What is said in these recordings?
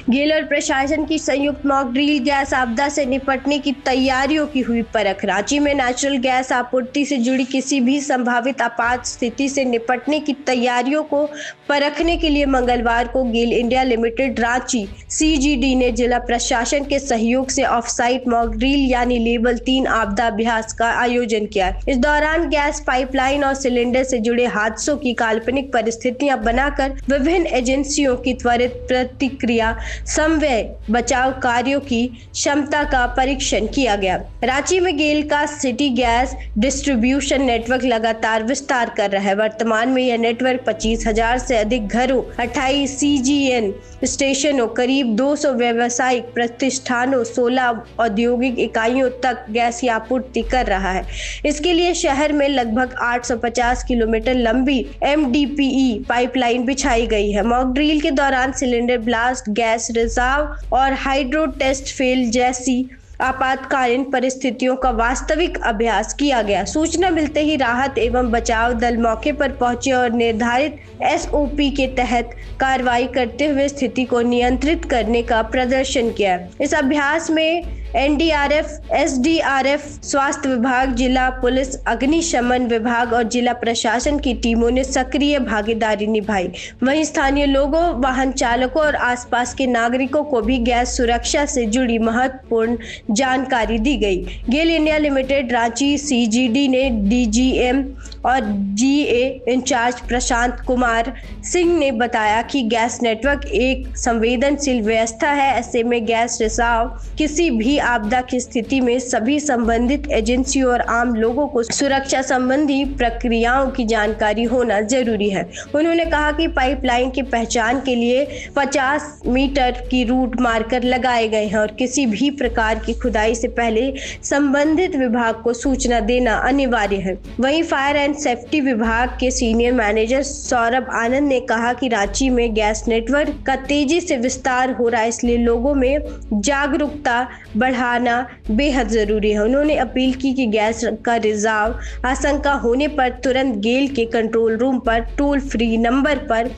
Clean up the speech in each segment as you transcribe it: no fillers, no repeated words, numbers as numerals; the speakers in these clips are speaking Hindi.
गेल और प्रशासन की संयुक्त मॉक ड्रिल गैस आपदा से निपटने की तैयारियों की हुई परख। रांची में नेचुरल गैस आपूर्ति से जुड़ी किसी भी संभावित आपात स्थिति से निपटने की तैयारियों को परखने के लिए मंगलवार को गेल इंडिया लिमिटेड रांची सीजीडी ने जिला प्रशासन के सहयोग से ऑफ साइट मॉक ड्रिल यानी लेवल 3 आपदा अभ्यास का आयोजन किया। इस दौरान गैस पाइपलाइन और सिलेंडर से जुड़े हादसों की काल्पनिक परिस्थितियां बनाकर विभिन्न एजेंसियों की त्वरित प्रतिक्रिया, समन्वय, बचाव कार्यों की क्षमता का परीक्षण किया गया। रांची में गेल का सिटी गैस डिस्ट्रीब्यूशन नेटवर्क लगातार विस्तार कर रहा है। वर्तमान में यह नेटवर्क 25,000 से अधिक घरों, 28 सीजीएन स्टेशनों, करीब 200 व्यावसायिक प्रतिष्ठानों, 16 औद्योगिक इकाइयों तक गैस की आपूर्ति कर रहा है। इसके लिए शहर में लगभग 850 किलोमीटर लंबी एमडीपीई पाइपलाइन बिछाई गई है। मॉक ड्रिल के दौरान सिलेंडर ब्लास्ट, गैस रिसाव और हाइड्रो टेस्ट फेल जैसी आपातकालीन परिस्थितियों का वास्तविक अभ्यास किया गया। सूचना मिलते ही राहत एवं बचाव दल मौके पर पहुंचे और निर्धारित एसओपी के तहत कार्रवाई करते हुए स्थिति को नियंत्रित करने का प्रदर्शन किया। इस अभ्यास में एनडीआरएफ, एसडीआरएफ, स्वास्थ्य विभाग, जिला पुलिस, अग्निशमन विभाग और जिला प्रशासन की टीमों ने सक्रिय भागीदारी निभाई। वहीं स्थानीय लोगों, वाहन चालकों और आसपास के नागरिकों को भी गैस सुरक्षा से जुड़ी महत्वपूर्ण जानकारी दी गई। गेल इंडिया लिमिटेड रांची सीजीडी ने डीजीएम और जीए इंचार्ज प्रशांत कुमार सिंह ने बताया कि गैस नेटवर्क एक संवेदनशील व्यवस्था है। ऐसे में गैस रिसाव, किसी भी आपदा की स्थिति में सभी संबंधित एजेंसियों और आम लोगों को सुरक्षा संबंधी प्रक्रियाओं की जानकारी होना जरूरी है। उन्होंने कहा कि पाइपलाइन की पहचान के लिए 50 मीटर की रूट मार्कर लगाए गए हैं और किसी भी प्रकार की खुदाई से पहले संबंधित विभाग को सूचना देना अनिवार्य है। वहीं फायर एंड सेफ्टी विभाग के सीनियर मैनेजर सौरभ आनंद ने कहा कि रांची में गैस नेटवर्क का तेजी से विस्तार हो रहा है, इसलिए लोगों में जागरूकता बढ़ाना बेहद जरूरी है। उन्होंने अपील की कि गैस का रिसाव आशंका होने पर तुरंत गेल के कंट्रोल रूम पर टोल फ्री नंबर पर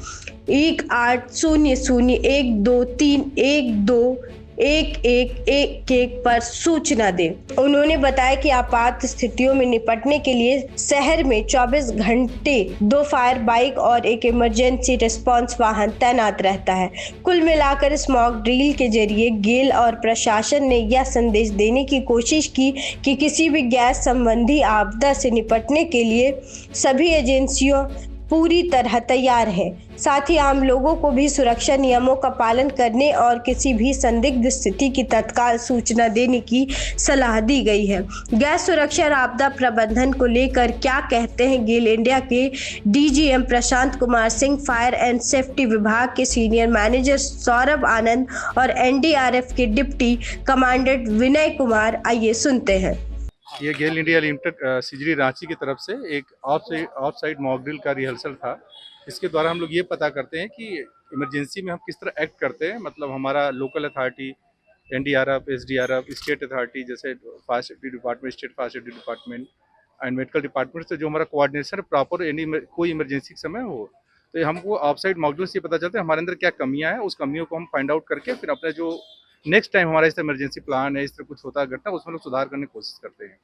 1800-123-1211 पर सूचना दें। उन्होंने बताया कि आपात स्थितियों में निपटने के लिए शहर में 24 घंटे 2 फायर बाइक और एक इमरजेंसी रिस्पांस वाहन तैनात रहता है। कुल मिलाकर इस मॉक ड्रिल के जरिए गेल और प्रशासन ने यह संदेश देने की कोशिश की कि किसी भी गैस संबंधी आपदा से निपटने के लिए सभी एजेंसियों पूरी तरह तैयार है। साथ ही आम लोगों को भी सुरक्षा नियमों का पालन करने और किसी भी संदिग्ध स्थिति की तत्काल सूचना देने की सलाह दी गई है। गैस सुरक्षा और आपदा प्रबंधन को लेकर क्या कहते हैं गेल इंडिया के DGM Prashant Kumar Singh, fire and safety विभाग के सीनियर मैनेजर सौरभ आनंद और एनडीआरएफ के डिप्टी कमांडेंट विनय कुमार। आइए सुनते हैं। ये गेल इंडिया लिमिटेड सीजीडी रांची की तरफ से एक ऑफ साइड मॉक ड्रिल का रिहर्सल था। इसके द्वारा हम लोग ये पता करते हैं कि इमरजेंसी में हम किस तरह एक्ट करते हैं। मतलब हमारा local authority, NDRF, SDRF, state authority जैसे fire safety department, state fire safety department and medical department से जो हमारा कोऑर्डिनेशन प्रॉपर कोई इमरजेंसी के समय हो, तो ये हमको ऑफ साइड मॉक ड्रिल से पता चलता है हमारे अंदर क्या कमियाँ हैं। उस कमियों को हम फाइंड आउट करके फिर अपने जो नेक्स्ट टाइम हमारा इस तरह इमरजेंसी प्लान है, इस तरह कुछ होता है घटना, उसमें लोग सुधार करने की कोशिश करते हैं।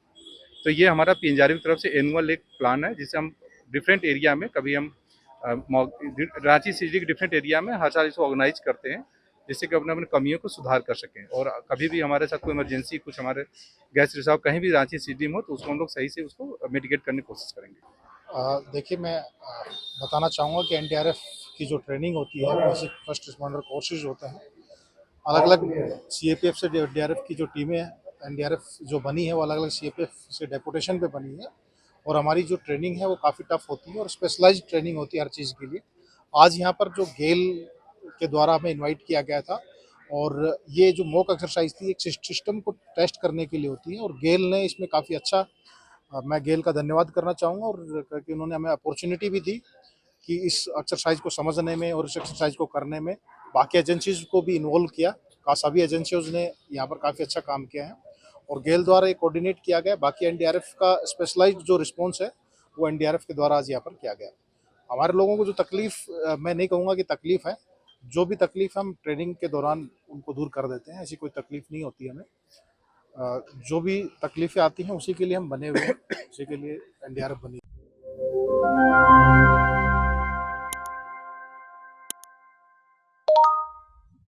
तो ये हमारा पीएनजीआरबी की तरफ से एनुअल एक प्लान है, जिससे हम डिफरेंट एरिया में कभी हम रांची सिटी के डिफरेंट एरिया में हर साल इसको ऑर्गेनाइज करते हैं, जिससे कि अपने अपने कमियों को सुधार कर सकें। और कभी भी हमारे साथ कोई इमरजेंसी, कुछ हमारे गैस रिसाव कहीं भी रांची सिटी में हो, तो उसको हम लोग सही से उसको मिटिगेट करने की कोशिश करेंगे। देखिए, मैं बताना चाहूँगा कि एनडीआरएफ की जो ट्रेनिंग होती है, बेसिक फर्स्ट रिस्पॉन्डर कोर्सेज होते हैं। अलग अलग सीएपीएफ से एनडीआरएफ की जो टीमें हैं, एनडीआरएफ जो बनी है वो अलग अलग सीएपीएफ से डेपुटेशन पे बनी है। और हमारी जो ट्रेनिंग है वो काफ़ी टफ होती है और स्पेशलाइज्ड ट्रेनिंग होती है हर चीज़ के लिए। आज यहाँ पर जो गेल के द्वारा हमें इनवाइट किया गया था, और ये जो मॉक एक्सरसाइज थी एक सिस्टम को टेस्ट करने के लिए होती है, और गेल ने इसमें काफ़ी अच्छा, मैं गेल का धन्यवाद करना चाहूँगा और कि उन्होंने हमें अपॉर्चुनिटी भी दी कि इस एक्सरसाइज को समझने में और इस एक्सरसाइज को करने में बाकी एजेंसीज को भी इन्वॉल्व किया। सभी एजेंसीज ने यहाँ पर काफ़ी अच्छा काम किया है और गेल द्वारा ये कोऑर्डिनेट किया गया। बाकी एनडीआरएफ का स्पेशलाइज्ड जो रिस्पॉन्स है वो एनडीआरएफ के द्वारा आज यहाँ पर किया गया। हमारे लोगों को जो तकलीफ, मैं नहीं कहूँगा कि तकलीफ है, जो भी तकलीफ हम ट्रेनिंग के दौरान उनको दूर कर देते हैं, ऐसी कोई तकलीफ नहीं होती हमें। जो भी तकलीफें आती हैं उसी के लिए हम बने हुए हैं, उसी के लिए एनडीआरएफ बनी है।